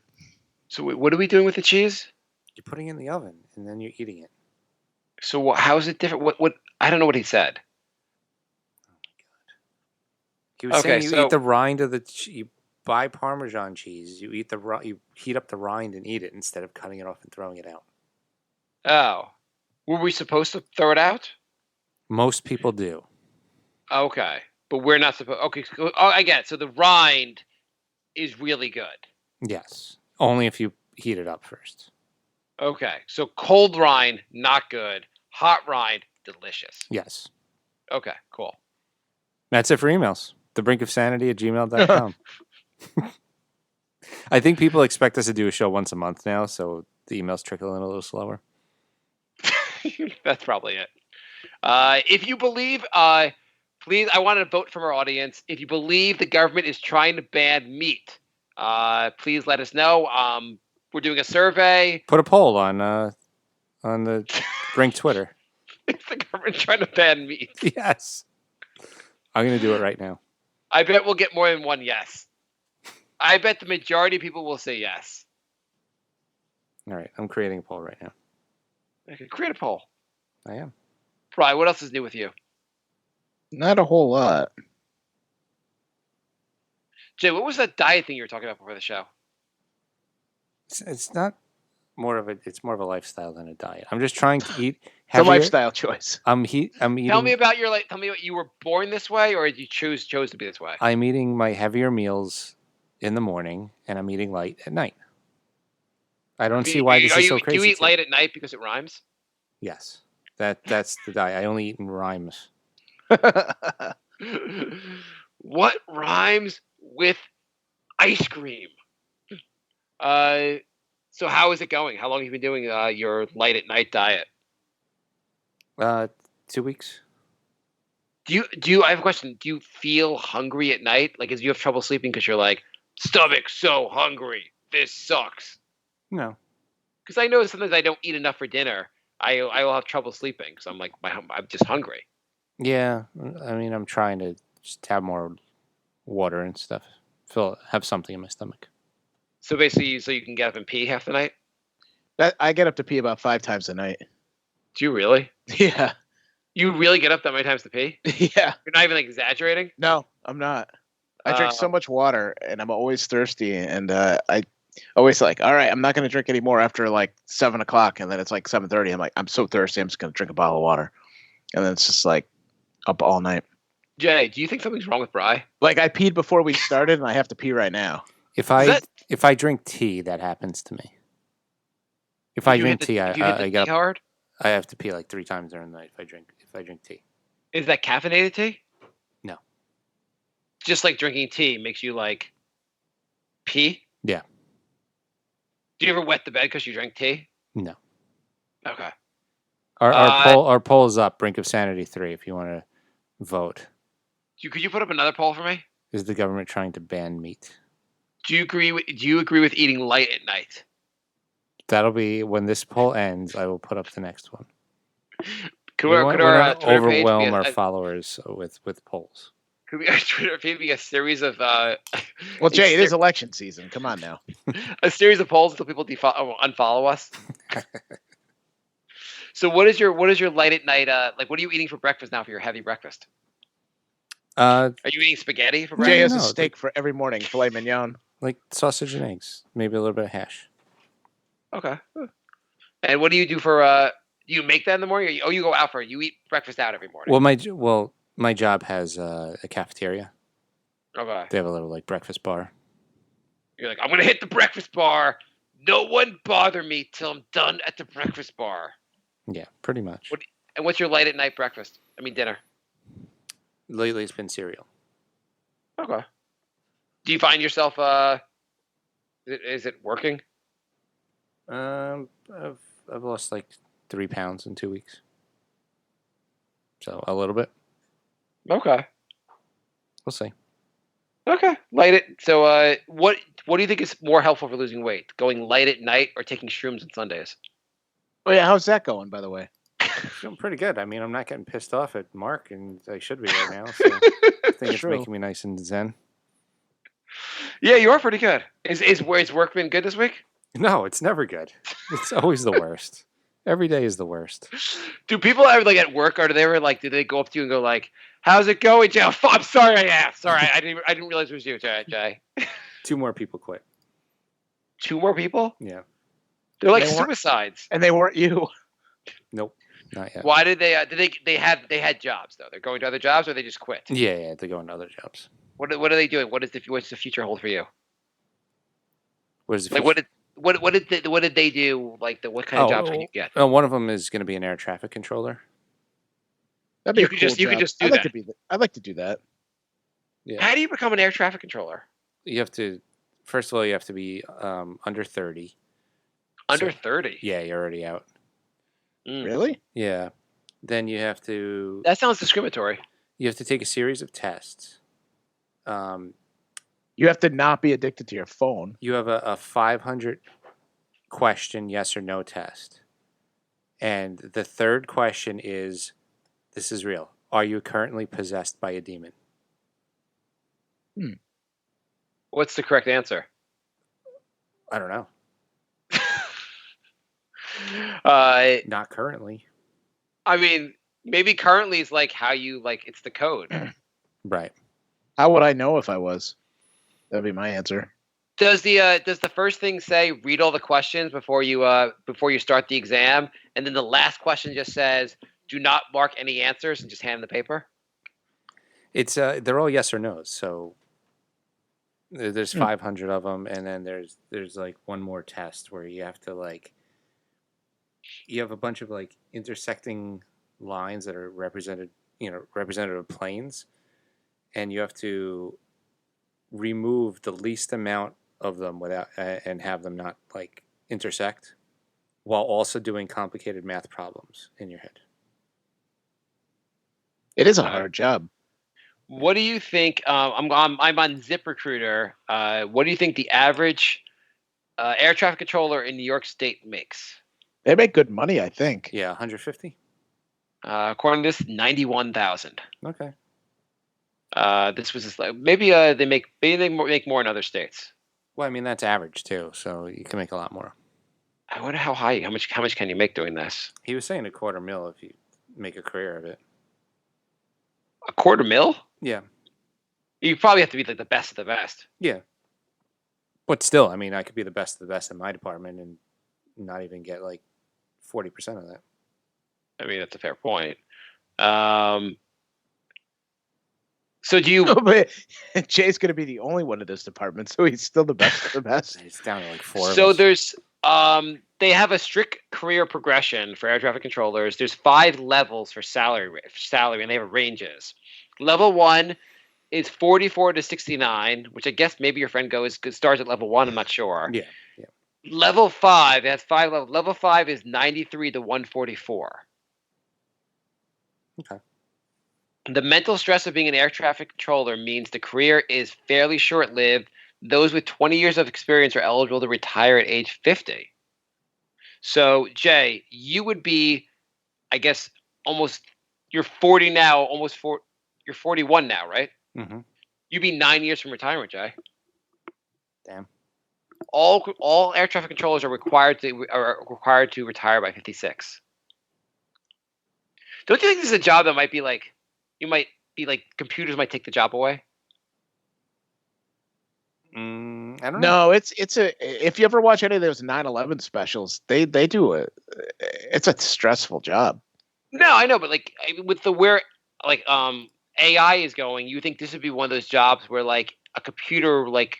So what are we doing with the cheese? You're putting it in the oven, and then you're eating it. So how is it different? What? I don't know what he said. He was Okay, saying you so- eat the rind of you buy Parmesan cheese. You eat you heat up the rind and eat it instead of cutting it off and throwing it out. Oh, were we supposed to throw it out? Most people do. Okay, but we're not supposed. Okay, oh, I get it. So the rind is really good. Yes, only if you heat it up first. Okay, so cold rind not good. Hot rind delicious. Yes. Okay, cool. That's it for emails. thebrinkofsanity@gmail.com. I think people expect us to do a show once a month now, so the emails trickle in a little slower. That's probably it. If you believe, please, I wanted a vote from our audience. If you believe the government is trying to ban meat, please let us know. We're doing a survey. Put a poll on the Brink Twitter. Is the government trying to ban meat? Yes. I'm going to do it right now. I bet we'll get more than one yes. I bet the majority of people will say yes. All right. I'm creating a poll right now. Okay, create a poll. I am. Brian, what else is new with you? Not a whole lot. Jay, what was that diet thing you were talking about before the show? It's not more of a lifestyle than a diet. I'm just trying to eat It's a heavier. lifestyle choice. I'm eating. Tell me about tell me what you were born this way, or did you chose to be this way? I'm eating my heavier meals in the morning, and I'm eating light at night. I don't see why this is so crazy. Do you eat to me. light at night because it rhymes? Yes, that's the diet. I only eat in rhymes. What rhymes with ice cream? So how is it going? How long have you been doing your light at night diet? 2 weeks. Do you? I have a question. Do you feel hungry at night? Like, do you have trouble sleeping because you're like, stomach so hungry, this sucks? No. Because I know sometimes I don't eat enough for dinner. I will have trouble sleeping because I'm like I'm just hungry. Yeah, I mean, I'm trying to just have more water and stuff. Have something in my stomach. So basically, so you can get up and pee half the night. I get up to pee about 5 times a night. Do you really? Yeah. You really get up that many times to pee? Yeah. You're not even like exaggerating? No, I'm not. I drink so much water, and I'm always thirsty, and I always like, all right, I'm not going to drink any more after like 7 o'clock, and then it's like 7:30. I'm like, I'm so thirsty, I'm just going to drink a bottle of water, and then it's just like up all night. Jay, do you think something's wrong with Bri? Like I peed before we started, and I have to pee right now. If I drink tea, that happens to me. If I drink tea, I get up. Hard? I have to pee like 3 times during the night if I drink tea. Is that caffeinated tea? No. Just like drinking tea makes you like pee? Yeah. Do you ever wet the bed because you drank tea? No. Okay. Our poll is up. Brink of Sanity 3. If you want to vote. Could you put up another poll for me? Is the government trying to ban meat? Do you agree with eating light at night? That'll be when this poll ends. I will put up the next one. Could We're our not Twitter page overwhelm our followers with polls. Could our Twitter page be a series of Well, Jay, it is election season. Come on now. a series of polls until people unfollow us? So what is your light at night? Like, what are you eating for breakfast now for your heavy breakfast? Are you eating spaghetti for breakfast? Jay has a steak for every morning, filet mignon. Like sausage and eggs, maybe a little bit of hash. Okay. And what do you do for? Do you make that in the morning? Or you go out for it? You eat breakfast out every morning. Well, my job has a cafeteria. Okay. They have a little like breakfast bar. You're like, I'm gonna hit the breakfast bar. No one bother me till I'm done at the breakfast bar. Yeah, pretty much. And what's your light at night breakfast? I mean dinner. Lately, it's been cereal. Okay. Do you find yourself? Is it working? I've lost like 3 pounds in 2 weeks. So a little bit. Okay. We'll see. Okay. Light it. So what do you think is more helpful for losing weight? Going light at night or taking shrooms on Sundays? Oh yeah, how's that going, by the way? Feeling pretty good. I mean, I'm not getting pissed off at Mark, and I should be right now. So I think it's making me nice and zen. Yeah, you are pretty good. Is work been good this week? No, it's never good. It's always the worst. Every day is the worst. Do people ever like at work, or do they ever like? Do they go up to you and go like, "How's it going, Jay? I'm sorry, I asked. Sorry, I didn't realize it was you, Jay." 2 more people quit. 2 more people? Yeah. They're like They weren't- suicides. And they weren't you. Nope. Not yet. Why did they? Did they had jobs though? They're going to other jobs, or they just quit? Yeah, they're going to other jobs. What are they doing? What's the future hold for you? What is the Like future? what did they do? Like what kind of jobs can you get? One of them is going to be an air traffic controller. That'd be You a could cool just- you could job. just do I'd like that. to be. I'd like to do that. Yeah. How do you become an air traffic controller? You have to. First of all, you have to be under 30. Under So- 30. Yeah, you're already out. Mm. Really? Yeah. Then you have to. That sounds discriminatory. You have to take a series of tests. You have to not be addicted to your phone. You have a 500 question yes or no test. And the third question is, this is real. Are you currently possessed by a demon? What's the correct answer? I don't know. Not currently. I mean, maybe currently is like how you like it's the code. Right. How would I know if I was? That'd be my answer. Does the first thing say read all the questions before you start the exam, and then the last question just says do not mark any answers and just hand the paper? It's they're all yes or no's. So there's 500 of them, and then there's like one more test where you have to like you have a bunch of like intersecting lines that are representative planes, and you have to remove the least amount of them without and have them not like intersect, while also doing complicated math problems in your head. It is a hard job. What do you think? I'm on ZipRecruiter. What do you think the average air traffic controller in New York State makes? They make good money, I think. Yeah, 150. According to this, 91,000. Okay. This was just like maybe they make more in other states. Well, I mean that's average too, so you can make a lot more. I wonder how much can you make doing this? He was saying $250,000 if you make a career of it. $250,000? Yeah. You probably have to be like the best of the best. Yeah. But still, I mean, I could be the best of the best in my department and not even get like 40% of that. I mean, that's a fair point. So do you? But Jay's going to be the only one in this department, so he's still the best of the best. It's down to like 4 So of us. there's they have a strict career progression for air traffic controllers. There's 5 levels for salary, and they have ranges. Level 1 is 44 to 69, which I guess maybe your friend starts at level 1. I'm not sure. Yeah. Level 5, it has 5 levels. Level 5 is 93 to 144. Okay. The mental stress of being an air traffic controller means the career is fairly short-lived. Those with 20 years of experience are eligible to retire at age 50. So, Jay, you would be, I guess, you're 40 now, you're 41 now, right? Mm-hmm. You'd be 9 years from retirement, Jay. Damn. All air traffic controllers are required to retire by 56. Don't you think this is a job that might be like, computers might take the job away? I don't know. No, if you ever watch any of those 9/11 specials, they do it's a stressful job. No, I know, but like with where AI is going, you think this would be one of those jobs where like a computer like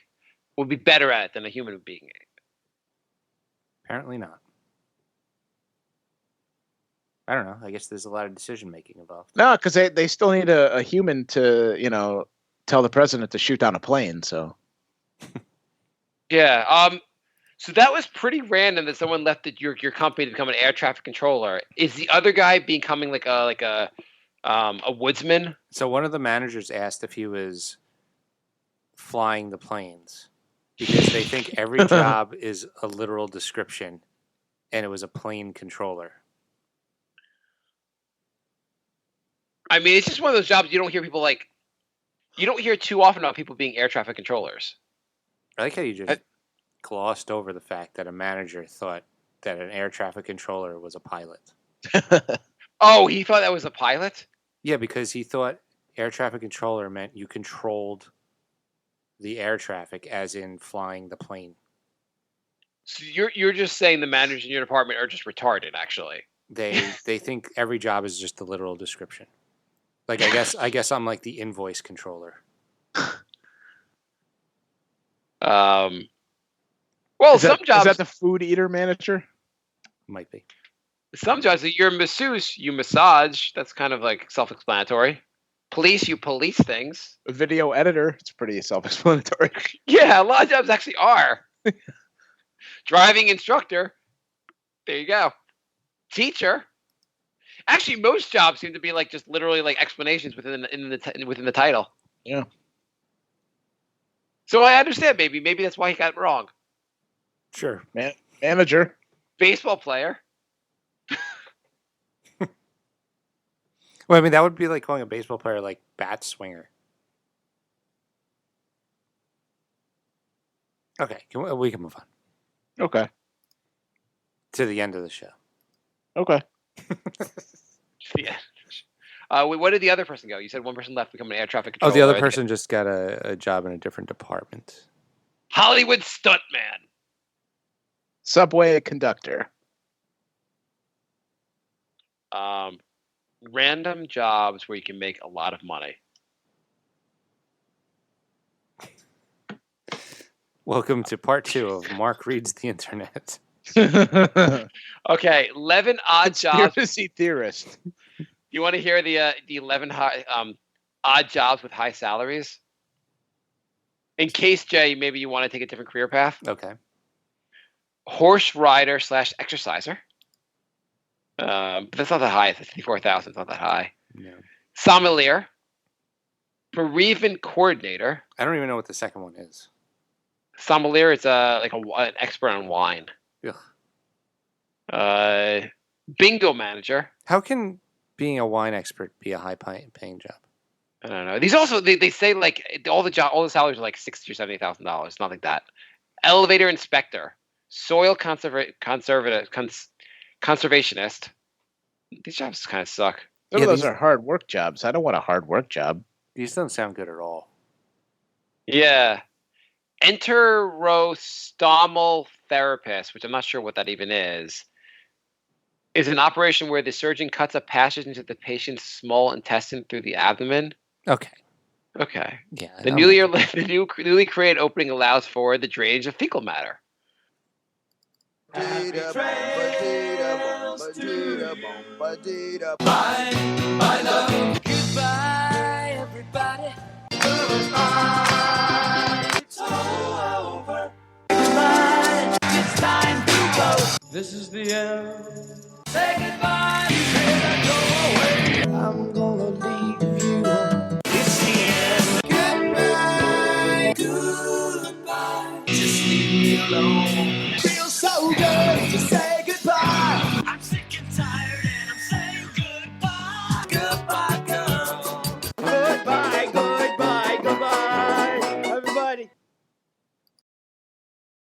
would be better at it than a human being? Apparently not. I don't know. I guess there's a lot of decision making involved. No, because they still need a human to tell the president to shoot down a plane. So Yeah. So that was pretty random that someone left your company to become an air traffic controller. Is the other guy becoming like a woodsman? So one of the managers asked if he was flying the planes because they think every job is a literal description, and it was a plane controller. I mean, it's just one of those jobs you don't hear too often about people being air traffic controllers. I like how you just glossed over the fact that a manager thought that an air traffic controller was a pilot. Oh, he thought that was a pilot? Yeah, because he thought air traffic controller meant you controlled the air traffic, as in flying the plane. So you're just saying the managers in your department are just retarded, actually. They think every job is just the literal description. Like I guess I'm like the invoice controller. Well, Is some jobs. Is that the food eater manager? Might be. Some jobs, you're a masseuse, you massage. That's kind of like self-explanatory. Police, you police things. A video editor. It's pretty self-explanatory. Yeah, a lot of jobs actually are. Driving instructor. There you go. Teacher. Actually, most jobs seem to be like just literally like explanations within the title. Yeah. So I understand. Maybe that's why he got it wrong. Sure. Manager. Baseball player. Well, I mean, that would be like calling a baseball player like bat swinger. Okay, we can move on Okay. to the end of the show. Okay. Yeah. What did the other person go? You said one person left, become an air traffic Oh, controller. the other person just got a job in a different department. Hollywood stuntman. Subway conductor. Random jobs where you can make a lot of money. Welcome to part 2 of Mark Reads the Internet. Okay, 11 odd jobs. Conspiracy theorist. You want to hear the 11 odd jobs with high salaries? In case, Jay, maybe you want to take a different career path. Okay. Horse rider / exerciser. But that's not that high. It's 54,000. It's not that high. No. Sommelier. Bereavement coordinator. I don't even know what the second one is. Sommelier is an expert on wine. Ugh. Bingo manager. How can being a wine expert be a high-paying job? I don't know. These also they say like all the salaries are like $60,000 or $70,000. Not like that. Elevator inspector. Soil conservationist. These jobs kind of suck. Some of those are hard work jobs. I don't want a hard work job. These don't sound good at all. Yeah. Enterostomal therapist, which I'm not sure what that even is an operation where the surgeon cuts a passage into the patient's small intestine through the abdomen. Okay. Yeah. The newly created opening allows for the drainage of fecal matter. My love. Goodbye, everybody. Goodbye. It's over. Goodbye. It's time to go. This is the end. Say goodbye. You said go away. I'm gonna leave you. It's the end. Goodbye. Goodbye. Just leave me alone. Feels so good to say.